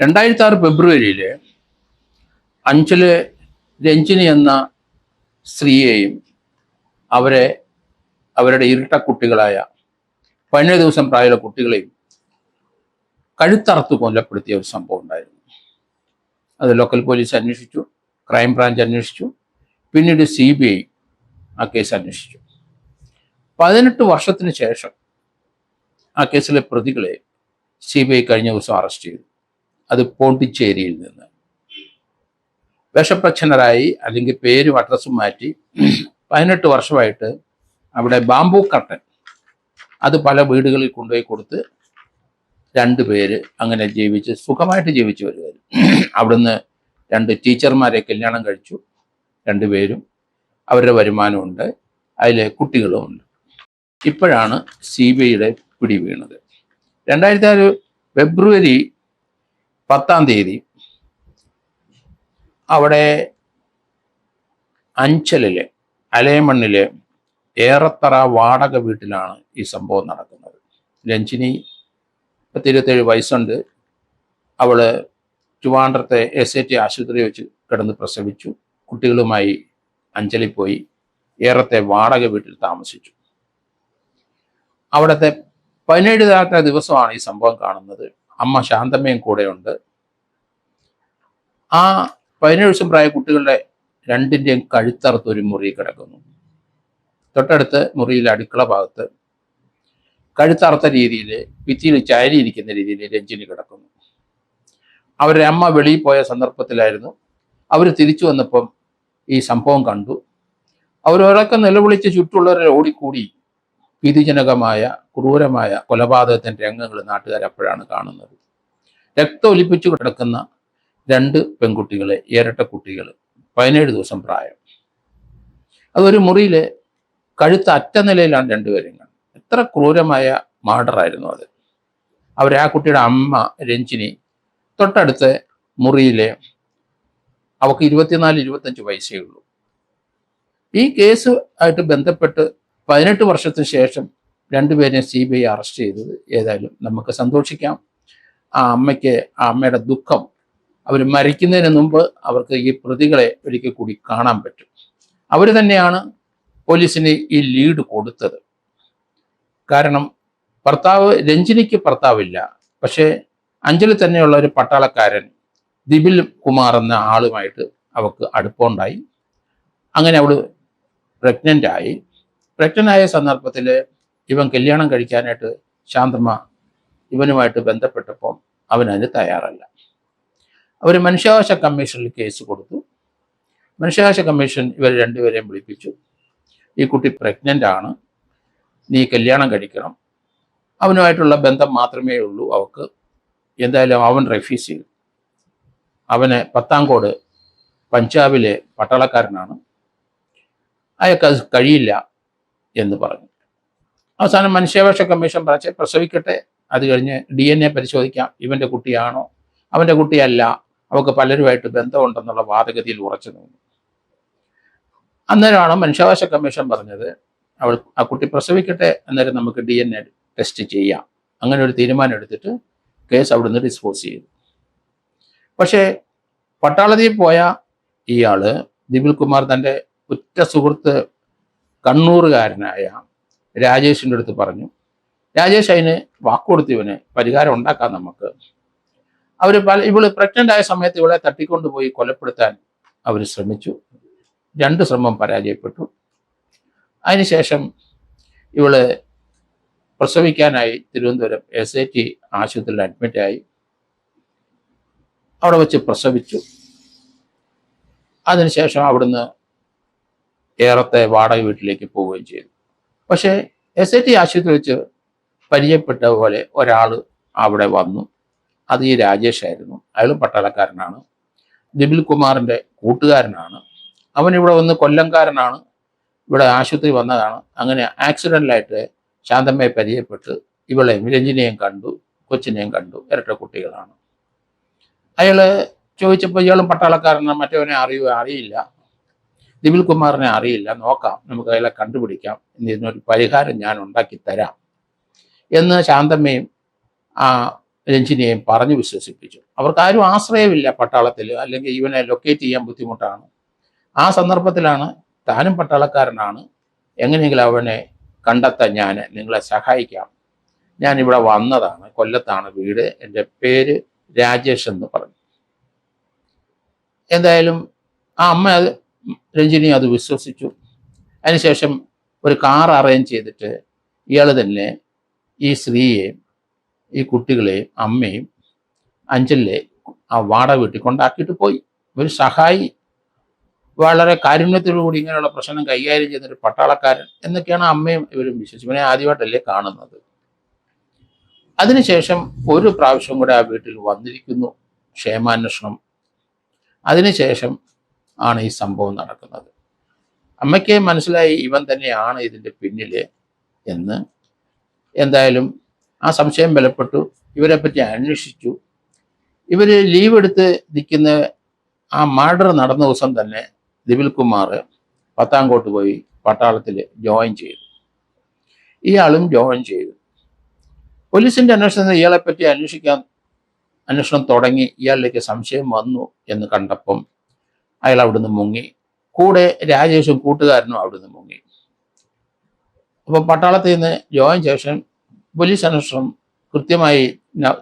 2006 ഫെബ്രുവരിയിൽ അഞ്ചല് രഞ്ജിനി എന്ന സ്ത്രീയെയും അവരുടെ ഇരട്ട കുട്ടികളായ 17 ദിവസം പ്രായമുള്ള കുട്ടികളെയും കഴുത്തറുത്ത് കൊല്ലപ്പെടുത്തിയ ഒരു സംഭവം ഉണ്ടായിരുന്നു. അത് ലോക്കൽ പോലീസ് അന്വേഷിച്ചു, ക്രൈം ബ്രാഞ്ച് അന്വേഷിച്ചു, പിന്നീട് CBI ആ കേസ് അന്വേഷിച്ചു. 18 വർഷത്തിന് ശേഷം ആ കേസിലെ പ്രതികളെ CBI കഴിഞ്ഞ ദിവസം അറസ്റ്റ് ചെയ്തു. അത് പോണ്ടിച്ചേരിയിൽ നിന്ന്. വിഷപ്രച്ഛന്നരായി, അല്ലെങ്കിൽ പേരും അഡ്രസ്സും മാറ്റി 18 വർഷമായിട്ട് അവിടെ ബാംബു കർട്ടൻ അത് പല വീടുകളിൽ കൊണ്ടുപോയി കൊടുത്ത് 2 പേര് അങ്ങനെ സുഖമായിട്ട് ജീവിച്ചു വരുമായിരുന്നു. അവിടുന്ന് 2 ടീച്ചർമാരെ കല്യാണം കഴിച്ചു. 2 പേരും അവരുടെ വരുമാനമുണ്ട്, അതിലെ കുട്ടികളുമുണ്ട്. ഇപ്പോഴാണ് CBIയുടെ പിടി വീണത്. 2006 ഫെബ്രുവരി 10 അവിടെ അഞ്ചലിലെ അലേമണ്ണിലെ ഏറത്തറ വാടക വീട്ടിലാണ് ഈ സംഭവം നടക്കുന്നത്. രഞ്ജിനി 27 വയസ്സുണ്ട്. അവള് ട്രിവാൻഡ്രത്തെ SAT ആശുപത്രി വെച്ച് കിടന്ന് പ്രസവിച്ചു. കുട്ടികളുമായി അഞ്ചലിൽ പോയി ഏറത്തെ വാടക വീട്ടിൽ താമസിച്ചു. അവിടുത്തെ 17 ദിവസമാണ് ഈ സംഭവം കാണുന്നത്. അമ്മ ശാന്തമ്മയും കൂടെയുണ്ട്. ആ 17 ദിവസം പ്രായ കുട്ടികളുടെ 2ൻ്റെയും കഴുത്തറുത്ത് ഒരു മുറി കിടക്കുന്നു. തൊട്ടടുത്ത് മുറിയിൽ അടുക്കള ഭാഗത്ത് കഴുത്തറുത്ത രീതിയിൽ ഭിത്തിയിൽ ചാരിയിരിക്കുന്ന രീതിയിൽ രഞ്ജിനി കിടക്കുന്നു. അവരുടെ അമ്മ വെളിയിൽ പോയ സന്ദർഭത്തിലായിരുന്നു. അവർ തിരിച്ചു വന്നപ്പം ഈ സംഭവം കണ്ടു. അവരൊരൊക്കെ നിലവിളിച്ച് ചുറ്റുള്ളവരെ ഓടിക്കൂടി. ഭീതിജനകമായ ക്രൂരമായ കൊലപാതകത്തിൻ്റെ രംഗങ്ങൾ നാട്ടുകാർ അപ്പോഴാണ് കാണുന്നത്. രക്തം ഒലിപ്പിച്ചു കിടക്കുന്ന 2 പെൺകുട്ടികളെ, ഇരട്ട കുട്ടികൾ, 17 ദിവസം പ്രായം. അതൊരു മുറിയിൽ കഴുത്ത് അറ്റ നിലയിലാണ് 2 പേരും കാണുന്നത്. എത്ര ക്രൂരമായ മർഡറായിരുന്നു അത്. ആ കുട്ടിയുടെ അമ്മ രഞ്ജിനി തൊട്ടടുത്ത മുറിയിലെ, അവൾക്ക് 24-25 വയസ്സേ ഉള്ളൂ. ഈ കേസ് ആയിട്ട് ബന്ധപ്പെട്ട് 18 വർഷത്തിന് ശേഷം 2 പേരെയും CBI അറസ്റ്റ് ചെയ്തത് ഏതായാലും നമുക്ക് സന്തോഷിക്കാം. ആ അമ്മയുടെ ദുഃഖം, അവർ മരിക്കുന്നതിന് മുമ്പ് അവർക്ക് ഈ പ്രതികളെ ഒരിക്കൽ കൂടി കാണാൻ പറ്റും. അവർ തന്നെയാണ് പോലീസിന് ഈ ലീഡ് കൊടുത്തത്. കാരണം രഞ്ജിനിക്ക് ഭർത്താവില്ല, പക്ഷേ അഞ്ചലിൽ തന്നെയുള്ള ഒരു പട്ടാളക്കാരൻ ദിപിൽ കുമാർ എന്ന ആളുമായിട്ട് അവൾക്ക് അടുപ്പമുണ്ടായി. അങ്ങനെ അവൾ പ്രഗ്നൻ്റ് ആയ സന്ദർഭത്തിൽ ഇവൻ കല്യാണം കഴിക്കാനായിട്ട് ശാന്തമ്മ ഇവനുമായിട്ട് ബന്ധപ്പെട്ടപ്പോൾ അവനതിന് തയ്യാറല്ല. അവർ മനുഷ്യാവകാശ കമ്മീഷനിൽ കേസ് കൊടുത്തു. മനുഷ്യാവകാശ കമ്മീഷൻ ഇവർ 2 പേരെയും വിളിപ്പിച്ചു. ഈ കുട്ടി പ്രഗ്നൻ്റ് ആണ്, നീ കല്യാണം കഴിക്കണം, അവനുമായിട്ടുള്ള ബന്ധം മാത്രമേ ഉള്ളൂ അവൾക്ക്. എന്തായാലും അവൻ റെഫ്യൂസ് ചെയ്തു. അവന് പത്താംകോട് പഞ്ചാബിലെ പട്ടാളക്കാരനാണ്, അയാൾക്ക് അത് കഴിയില്ല എന്ന് പറഞ്ഞു. അവസാനം മനുഷ്യാവകാശ കമ്മീഷൻ പ്രസവിക്കട്ടെ, അത് കഴിഞ്ഞ് DNA പരിശോധിക്കാം, ഇവൻ്റെ കുട്ടിയാണോ. അവൻ്റെ കുട്ടിയല്ല, അവൾക്ക് പലരുമായിട്ട് ബന്ധമുണ്ടെന്നുള്ള വാദഗതിയിൽ ഉറച്ചു നിന്നു. അന്നേരമാണ് മനുഷ്യാവകാശ കമ്മീഷൻ പറഞ്ഞത്, ആ കുട്ടി പ്രസവിക്കട്ടെ, അന്നേരം നമുക്ക് DNA ടെസ്റ്റ് ചെയ്യാം. അങ്ങനെ ഒരു തീരുമാനം എടുത്തിട്ട് കേസ് അവിടുന്ന് ഡിസ്പോസ് ചെയ്തു. പക്ഷേ പട്ടാളത്തിൽ പോയ ഇയാള് ദിപിൽ കുമാർ തൻ്റെ ഉറ്റ സുഹൃത്ത് കണ്ണൂറുകാരനായ രാജേഷിൻ്റെ അടുത്ത് പറഞ്ഞു. രാജേഷ് അതിന് വാക്കുകൊടുത്ത് ഇവന് പരിഹാരം ഉണ്ടാക്കാം നമുക്ക്. ഇവള് പ്രഗ്നൻ്റ് ആയ സമയത്ത് ഇവളെ തട്ടിക്കൊണ്ടുപോയി കൊലപ്പെടുത്താൻ അവർ ശ്രമിച്ചു. 2 ശ്രമം പരാജയപ്പെട്ടു. അതിനുശേഷം ഇവള് പ്രസവിക്കാനായി തിരുവനന്തപുരം SAT ആശുപത്രിയിൽ അഡ്മിറ്റായി. അവിടെ വെച്ച് പ്രസവിച്ചു. അതിനുശേഷം അവിടുന്ന് ഏറത്തെ വാടക വീട്ടിലേക്ക് പോവുകയും ചെയ്തു. പക്ഷേ SAT ആശുപത്രി വെച്ച് പരിചയപ്പെട്ട പോലെ ഒരാൾ അവിടെ വന്നു. അത് ഈ രാജേഷായിരുന്നു. അയാളും പട്ടാളക്കാരനാണ്, ദിപിൽ കുമാറിൻ്റെ കൂട്ടുകാരനാണ്. അവനിവിടെ വന്ന് കൊല്ലംകാരനാണ്, ഇവിടെ ആശുപത്രി വന്നതാണ്. അങ്ങനെ ആക്സിഡൻ്റലായിട്ട് ശാന്തമ്മയെ പരിചയപ്പെട്ട് ഇവളെയും രഞ്ജിനിയെയും കണ്ടു, കൊച്ചിനെയും കണ്ടു. ഇരട്ട കുട്ടികളാണ്. അയാൾ ചോദിച്ചപ്പോൾ ഇയാളും പട്ടാളക്കാരനാണ്, മറ്റവനെ അറിയില്ല, ദിപിൽ കുമാറിനെ അറിയില്ല, നോക്കാം, നമുക്ക് അയാളെ കണ്ടുപിടിക്കാം, ഇതിനൊരു പരിഹാരം ഞാൻ ഉണ്ടാക്കി തരാം എന്ന് ശാന്തമ്മയും രഞ്ജിനിയെയും പറഞ്ഞു വിശ്വസിപ്പിച്ചു. അവർക്ക് ആരും ആശ്രയമില്ല പട്ടാളത്തിൽ, അല്ലെങ്കിൽ ഇവനെ ലൊക്കേറ്റ് ചെയ്യാൻ ബുദ്ധിമുട്ടാണ്. ആ സന്ദർഭത്തിലാണ് താനും പട്ടാളക്കാരനാണ്, എങ്ങനെയെങ്കിലും അവനെ കണ്ടെത്താൻ ഞാൻ നിങ്ങളെ സഹായിക്കാം, ഞാൻ ഇവിടെ വന്നതാണ്, കൊല്ലത്താണ് വീട്, എൻ്റെ പേര് രാജേഷ് എന്ന് പറഞ്ഞു. എന്തായാലും ആ അമ്മ രഞ്ജിനി അത് വിശ്വസിച്ചു. അതിനുശേഷം ഒരു കാർ അറേഞ്ച് ചെയ്തിട്ട് ഇയാൾ തന്നെ ഈ സ്ത്രീയെയും ഈ കുട്ടികളെയും അമ്മയും അഞ്ചലിലെ ആ വാടക വീട്ടിൽ കൊണ്ടാക്കിയിട്ട് പോയി. ഒരു സഹായി, വളരെ കാരുണ്യത്തോടുകൂടി ഇങ്ങനെയുള്ള പ്രശ്നം കൈകാര്യം ചെയ്യുന്നൊരു പട്ടാളക്കാരൻ എന്നൊക്കെയാണ് അമ്മയും ഇവരും വിശ്വസിച്ചു. ഇവനെ ആദ്യമായിട്ടല്ലേ കാണുന്നത്. അതിനുശേഷം ഒരു പ്രാവശ്യം കൂടെ ആ വീട്ടിൽ വന്നിരിക്കുന്നു ക്ഷേമാന്വേഷണം. അതിനുശേഷം ആണ് ഈ സംഭവം നടക്കുന്നത്. അമ്മയ്ക്ക് മനസ്സിലായി ഇവൻ തന്നെയാണ് ഇതിൻ്റെ പിന്നിൽ എന്ന്. എന്തായാലും ആ സംശയം ബലപ്പെട്ടു. ഇവരെപ്പറ്റി അന്വേഷിച്ചു. ഇവർ ലീവ് എടുത്ത് നിൽക്കുന്ന ആ മർഡർ നടന്ന ദിവസം തന്നെ ദിപിൽ കുമാർ പത്താംകോട്ട് പോയി പട്ടാളത്തിൽ ജോയിൻ ചെയ്തു. ഇയാളും ജോയിൻ ചെയ്തു. പോലീസിന്റെ അന്വേഷണത്തിൽ ഇയാളെപ്പറ്റി അന്വേഷണം തുടങ്ങി. ഇയാളിലേക്ക് സംശയം വന്നു എന്ന് കണ്ടപ്പം അയാൾ അവിടുന്ന് മുങ്ങി. കൂടെ രാജേഷും കൂട്ടുകാരനും അവിടുന്ന് മുങ്ങി. അപ്പം പട്ടാളത്തിൽ നിന്ന് ജോയിൻ ശേഷം പോലീസ് അന്വേഷണം കൃത്യമായി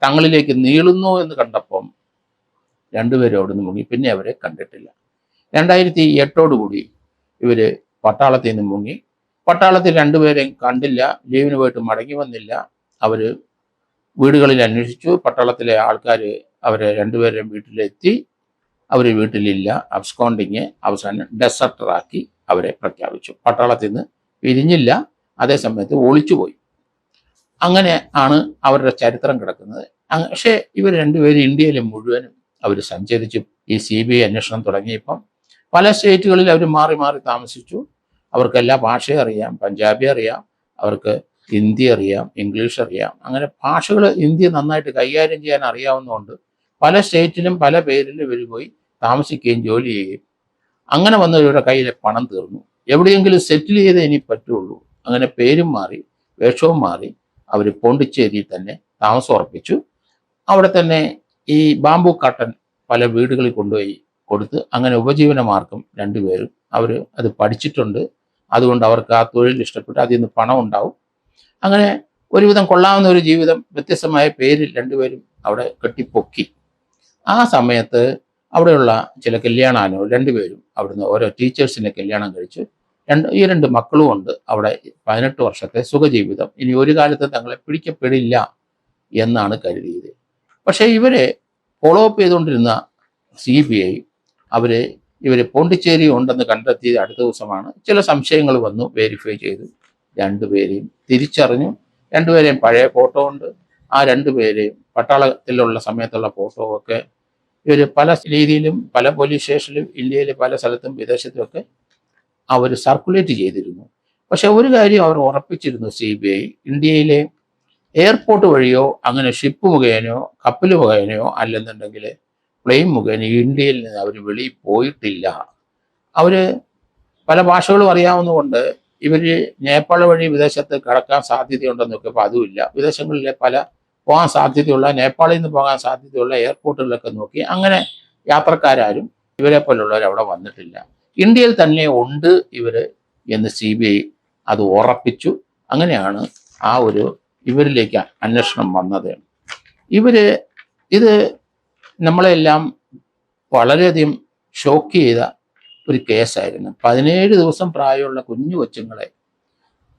തങ്ങളിലേക്ക് നീളുന്നു എന്ന് കണ്ടപ്പം രണ്ടുപേരും അവിടുന്ന് മുങ്ങി. പിന്നെ അവരെ കണ്ടിട്ടില്ല. 2008 ഇവര് പട്ടാളത്തിൽ നിന്ന് മുങ്ങി. പട്ടാളത്തിൽ രണ്ടുപേരെയും കണ്ടില്ല. ലീവിന് പോയിട്ട് മടങ്ങി വന്നില്ല. അവര് വീടുകളിൽ അന്വേഷിച്ചു. പട്ടാളത്തിലെ ആൾക്കാർ അവരെ രണ്ടുപേരെയും വീട്ടിലെത്തി. അവർ വീട്ടിലില്ല. അബ്സ്കോണ്ടിങ്, അവസാനം ഡെസർട്ടറാക്കി അവരെ പ്രഖ്യാപിച്ചു. പട്ടാളത്തിൽ നിന്ന് പിരിഞ്ഞില്ല, അതേസമയത്ത് ഒളിച്ചുപോയി. അങ്ങനെ ആണ് അവരുടെ ചരിത്രം കിടക്കുന്നത്. പക്ഷേ ഇവർ രണ്ടുപേരും ഇന്ത്യയിൽ മുഴുവനും അവർ സഞ്ചരിച്ചു. ഈ CBI അന്വേഷണം തുടങ്ങിയപ്പം പല സ്റ്റേറ്റുകളിൽ അവർ മാറി മാറി താമസിച്ചു. അവർക്ക് എല്ലാ ഭാഷയും അറിയാം. പഞ്ചാബി അറിയാം, അവർക്ക് ഹിന്ദി അറിയാം, ഇംഗ്ലീഷ് അറിയാം. അങ്ങനെ ഭാഷകൾ ഇന്ത്യ നന്നായിട്ട് കൈകാര്യം ചെയ്യാൻ അറിയാവുന്നതുകൊണ്ട് പല സ്റ്റേറ്റിലും പല പേരിലും ഇവർ പോയി താമസിക്കുകയും ജോലി ചെയ്യുകയും. അങ്ങനെ വന്നവരുടെ കയ്യിലെ പണം തീർന്നു. എവിടെയെങ്കിലും സെറ്റിൽ ചെയ്തേ ഇനി പറ്റുള്ളൂ. അങ്ങനെ പേരും മാറി, വേഷവും മാറി. അവർ പോണ്ടിച്ചേരിയിൽ തന്നെ താമസം ഉറപ്പിച്ചു. അവിടെ തന്നെ ഈ ബാംബു കാട്ടൻ പല വീടുകളിൽ കൊണ്ടുപോയി കൊടുത്ത് അങ്ങനെ ഉപജീവന മാർഗം രണ്ടുപേരും അവർ അത് പഠിച്ചിട്ടുണ്ട്. അതുകൊണ്ട് അവർക്ക് ആ തൊഴിൽ ഇഷ്ടപ്പെട്ട് അതിൽ നിന്ന് പണം ഉണ്ടാവും. അങ്ങനെ ഒരുവിധം കൊള്ളാവുന്ന ഒരു ജീവിതം വ്യത്യസ്തമായ പേരിൽ രണ്ടുപേരും അവിടെ കെട്ടിപ്പൊക്കി. ആ സമയത്ത് അവിടെയുള്ള ചില കല്യാണാനോ രണ്ടുപേരും അവിടുന്ന് ഓരോ ടീച്ചേഴ്സിനെ കല്യാണം കഴിച്ചു. ഈ രണ്ട് മക്കളും ഉണ്ട്. അവിടെ 18 വർഷത്തെ സുഖജീവിതം. ഇനി ഒരു കാലത്ത് തങ്ങളെ പിടിക്കപ്പെടില്ല എന്നാണ് കരുതിയത്. പക്ഷേ ഇവരെ ഫോളോ അപ്പ് ചെയ്തുകൊണ്ടിരുന്ന CBI ഇവര് പോണ്ടിച്ചേരി ഉണ്ടെന്ന് കണ്ടെത്തിയത് അടുത്ത ദിവസമാണ്. ചില സംശയങ്ങൾ വന്നു, വെരിഫൈ ചെയ്തു. രണ്ടുപേരെയും തിരിച്ചറിഞ്ഞു. രണ്ടുപേരെയും പഴയ ഫോട്ടോ ഉണ്ട്. ആ രണ്ടുപേരെയും പട്ടാളത്തിലുള്ള സമയത്തുള്ള ഫോട്ടോ ഒക്കെ ഇവർ പല രീതിയിലും പല പോലീസ് സ്റ്റേഷനിലും ഇന്ത്യയിലെ പല സ്ഥലത്തും വിദേശത്തുമൊക്കെ അവർ സർക്കുലേറ്റ് ചെയ്തിരുന്നു. പക്ഷെ ഒരു കാര്യം അവർ ഉറപ്പിച്ചിരുന്നു CBI, ഇന്ത്യയിലെ എയർപോർട്ട് വഴിയോ അങ്ങനെ ഷിപ്പ് മുഖേനയോ കപ്പൽ മുഖേനയോ അല്ലെന്നുണ്ടെങ്കിൽ പ്ലെയിൻ മുഖേന ഇന്ത്യയിൽ നിന്ന് അവർ വെളിയിൽ പോയിട്ടില്ല. അവർ പല ഭാഷകളും അറിയാവുന്നതുകൊണ്ട് ഇവർ നേപ്പാൾ വഴി വിദേശത്ത് കടക്കാൻ സാധ്യതയുണ്ടെന്നൊക്കെ. അപ്പോൾ അതുമില്ല. വിദേശങ്ങളിലെ പല പോകാൻ സാധ്യതയുള്ള, നേപ്പാളിൽ നിന്ന് പോകാൻ സാധ്യതയുള്ള എയർപോർട്ടുകളിലൊക്കെ നോക്കി. അങ്ങനെ യാത്രക്കാരും ഇവരെ പോലുള്ളവർ അവിടെ വന്നിട്ടില്ല. ഇന്ത്യയിൽ തന്നെ ഉണ്ട് ഇവർ എന്ന് CBI അത് ഉറപ്പിച്ചു. അങ്ങനെയാണ് ആ ഒരു ഇവരിലേക്ക് അന്വേഷണം വന്നത്. ഇത് നമ്മളെല്ലാം വളരെയധികം ഷോക്ക് ചെയ്ത ഒരു കേസായിരുന്നു. 17 ദിവസം പ്രായമുള്ള കുഞ്ഞു കൊച്ചുങ്ങളെ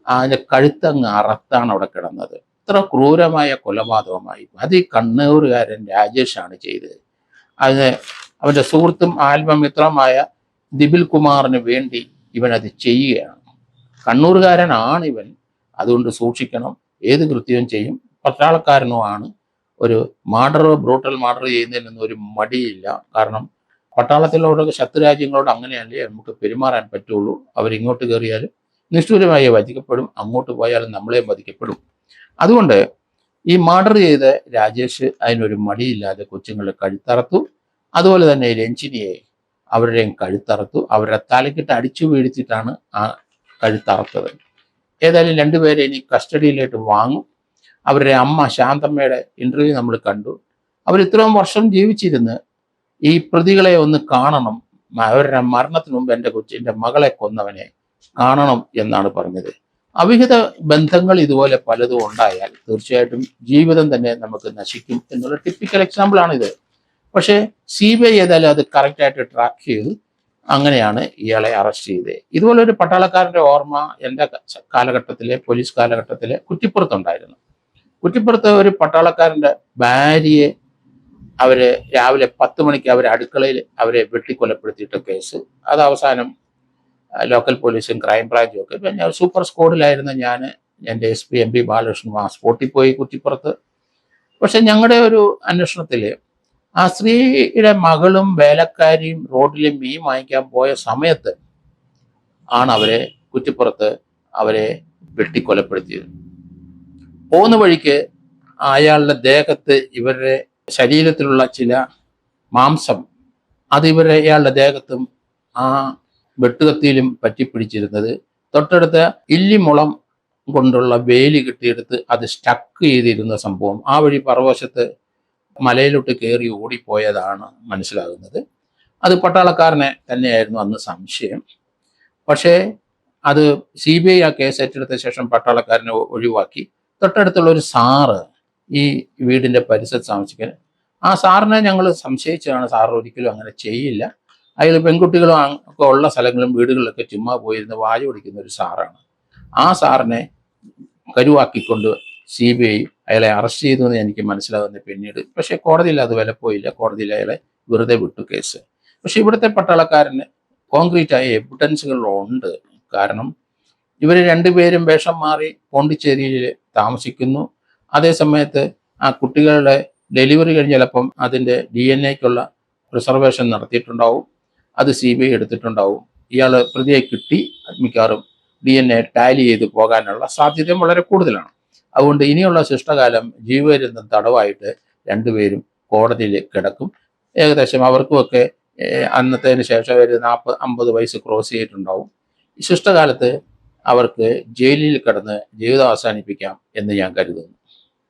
അതിൻ്റെ കഴുത്തങ്ങ് അറത്താണ് അവിടെ കിടന്നത്. ഇത്ര ക്രൂരമായ കൊലപാതകമായി. അത് ഈ കണ്ണൂരുകാരൻ രാജേഷാണ് ചെയ്തത്. അത് അവൻ്റെ സുഹൃത്തും ആത്മമിത്രമായ ദിപിൽ കുമാറിന് വേണ്ടി ഇവനത് ചെയ്യുകയാണ്. കണ്ണൂരുകാരനാണ് ഇവൻ. അതുകൊണ്ട് സൂക്ഷിക്കണം. ഏത് കൃത്യവും ചെയ്യും. പട്ടാളക്കാരനുമാണ്. ഒരു ബ്രൂട്ടൽ മർഡർ ചെയ്യുന്നതിനൊന്നും ഒരു മടിയില്ല. കാരണം പട്ടാളത്തിലോട് ശത്രുരാജ്യങ്ങളോട് അങ്ങനെയല്ലേ നമുക്ക് പെരുമാറാൻ പറ്റുള്ളൂ. അവരിങ്ങോട്ട് കയറിയാലും നിഷ്ഠൂരമായി വധിക്കപ്പെടും, അങ്ങോട്ട് പോയാലും നമ്മളെ വധിക്കപ്പെടും. അതുകൊണ്ട് ഈ മർഡർ ചെയ്ത രാജേഷ് അതിനൊരു മടിയില്ലാതെ കൊച്ചുങ്ങളെ കഴുത്തറത്തു. അതുപോലെ തന്നെ രഞ്ജിനിയെ അവരുടെയും കഴുത്തറത്തു. അവരുടെ തലക്കിട്ട് അടിച്ചു വീഴ്ത്തിയിട്ടാണ് ആ കഴുത്തറത്തത്. ഏതായാലും രണ്ടുപേരെ ഇനി കസ്റ്റഡിയിലേക്ക് വാങ്ങും. അവരുടെ അമ്മ ശാന്തമ്മയുടെ ഇന്റർവ്യൂ നമ്മൾ കണ്ടു. അവർ ഇത്രയും വർഷം ജീവിച്ചിരുന്ന് ഈ പ്രതികളെ ഒന്ന് കാണണം, അവരുടെ മരണത്തിന് മുമ്പ് എൻ്റെ കൊച്ചിൻ്റെ മകളെ കൊന്നവനെ കാണണം എന്നാണ് പറഞ്ഞത്. അവിഹിത ബന്ധങ്ങൾ ഇതുപോലെ പലതും ഉണ്ടായാൽ തീർച്ചയായിട്ടും ജീവിതം തന്നെ നമുക്ക് നശിക്കും എന്നുള്ള ടിപ്പിക്കൽ എക്സാമ്പിൾ ആണിത്. പക്ഷേ CBI ഏതായാലും അത് കറക്റ്റായിട്ട് ട്രാക്ക് ചെയ്തു. അങ്ങനെയാണ് ഇയാളെ അറസ്റ്റ് ചെയ്തത്. ഇതുപോലെ ഒരു പട്ടാളക്കാരൻ്റെ ഓർമ്മ എൻ്റെ കാലഘട്ടത്തിലെ പോലീസ് കാലഘട്ടത്തിലെ കുറ്റിപ്പുറത്തുണ്ടായിരുന്നു. കുറ്റിപ്പുറത്ത് ഒരു പട്ടാളക്കാരൻ്റെ ഭാര്യയെ അവര് രാവിലെ 10 മണിക്ക് അവരെ അടുക്കളയിൽ അവരെ വെട്ടിക്കൊലപ്പെടുത്തിയിട്ട കേസ്. അത് അവസാനം ലോക്കൽ പോലീസും ക്രൈംബ്രാഞ്ചും ഒക്കെ, പിന്നെ സൂപ്പർ സ്ക്വാഡിലായിരുന്ന ഞാൻ, എൻ്റെ SP MP ബാലകൃഷ്ണൻ ആ സ്പോട്ടിൽ പോയി കുറ്റിപ്പുറത്ത്. പക്ഷെ ഞങ്ങളുടെ ഒരു അന്വേഷണത്തിൽ ആ സ്ത്രീയുടെ മകളും വേലക്കാരിയും റോഡിൽ മീൻ വാങ്ങിക്കാൻ പോയ സമയത്ത് ആണ് അവരെ കുറ്റിപ്പുറത്ത് അവരെ വെട്ടിക്കൊലപ്പെടുത്തിയത്. പോകുന്ന വഴിക്ക് അയാളുടെ ദേഹത്ത് ഇവരുടെ ശരീരത്തിലുള്ള ചില മാംസം അത് ഇയാളുടെ ദേഹത്തും ആ വെട്ടുകത്തിയിലും പറ്റിപ്പിടിച്ചിരുന്നത്. തൊട്ടടുത്ത ഇല്ലിമുളം കൊണ്ടുള്ള വേലി കിട്ടിയെടുത്ത് അത് സ്റ്റക്ക് ചെയ്തിരുന്ന സംഭവം ആ വഴി പറവശത്ത് മലയിലോട്ട് കയറി ഓടിപ്പോയതാണ് മനസ്സിലാകുന്നത്. അത് പട്ടാളക്കാരനെ തന്നെയായിരുന്നു അന്ന് സംശയം. പക്ഷേ അത് CBI ആ കേസ് ഏറ്റെടുത്ത ശേഷം പട്ടാളക്കാരനെ ഒഴിവാക്കി. തൊട്ടടുത്തുള്ള ഒരു സാറ് ഈ വീടിൻ്റെ പരിസരത്ത് താമസിക്കാൻ, ആ സാറിനെ ഞങ്ങൾ സംശയിച്ചതാണ്. സാർ ഒരിക്കലും അങ്ങനെ ചെയ്യില്ല. അയാൾ പെൺകുട്ടികളും ഒക്കെ ഉള്ള സ്ഥലങ്ങളും വീടുകളിലൊക്കെ ചുമ്മാ പോയിരുന്ന് വായ ഓടിക്കുന്ന ഒരു സാറാണ്. ആ സാറിനെ കരുവാക്കിക്കൊണ്ട് CBI അയാളെ അറസ്റ്റ് ചെയ്തു എന്ന് എനിക്ക് മനസ്സിലാകുന്നത് പിന്നീട്. പക്ഷേ കോടതിയിൽ അത് വിലപ്പോയില്ല. കോടതിയിൽ അയാളെ വെറുതെ വിട്ടു കേസ്. പക്ഷെ ഇവിടുത്തെ പട്ടാളക്കാരന് കോൺക്രീറ്റായ എവിഡൻസുകളുണ്ട്. കാരണം ഇവർ രണ്ടുപേരും വേഷം മാറി പോണ്ടിച്ചേരിയിൽ താമസിക്കുന്നു. അതേ സമയത്ത് ആ കുട്ടികളുടെ ഡെലിവറി കഴിഞ്ഞ് ചിലപ്പം അതിൻ്റെ DNA-ക്കുള്ള റിസർവേഷൻ നടത്തിയിട്ടുണ്ടാവും. അത് CBI എടുത്തിട്ടുണ്ടാവും. ഇയാൾ പ്രതിയെ കിട്ടി മിക്കവാറും DNA ടാലി ചെയ്ത് പോകാനുള്ള സാധ്യതയും വളരെ കൂടുതലാണ്. അതുകൊണ്ട് ഇനിയുള്ള ശിഷ്ടകാലം ജീവപര്യന്തം തടവായിട്ട് രണ്ടുപേരും കോടതിയിൽ കിടക്കും. ഏകദേശം അവർക്കുമൊക്കെ അന്നത്തേന് ശേഷം ഒരു 40-50 വയസ്സ് ക്രോസ് ചെയ്തിട്ടുണ്ടാവും. ശിഷ്ടകാലത്ത് അവർക്ക് ജയിലിൽ കിടന്ന് ജീവിതം അവസാനിപ്പിക്കാം എന്ന് ഞാൻ കരുതുന്നു.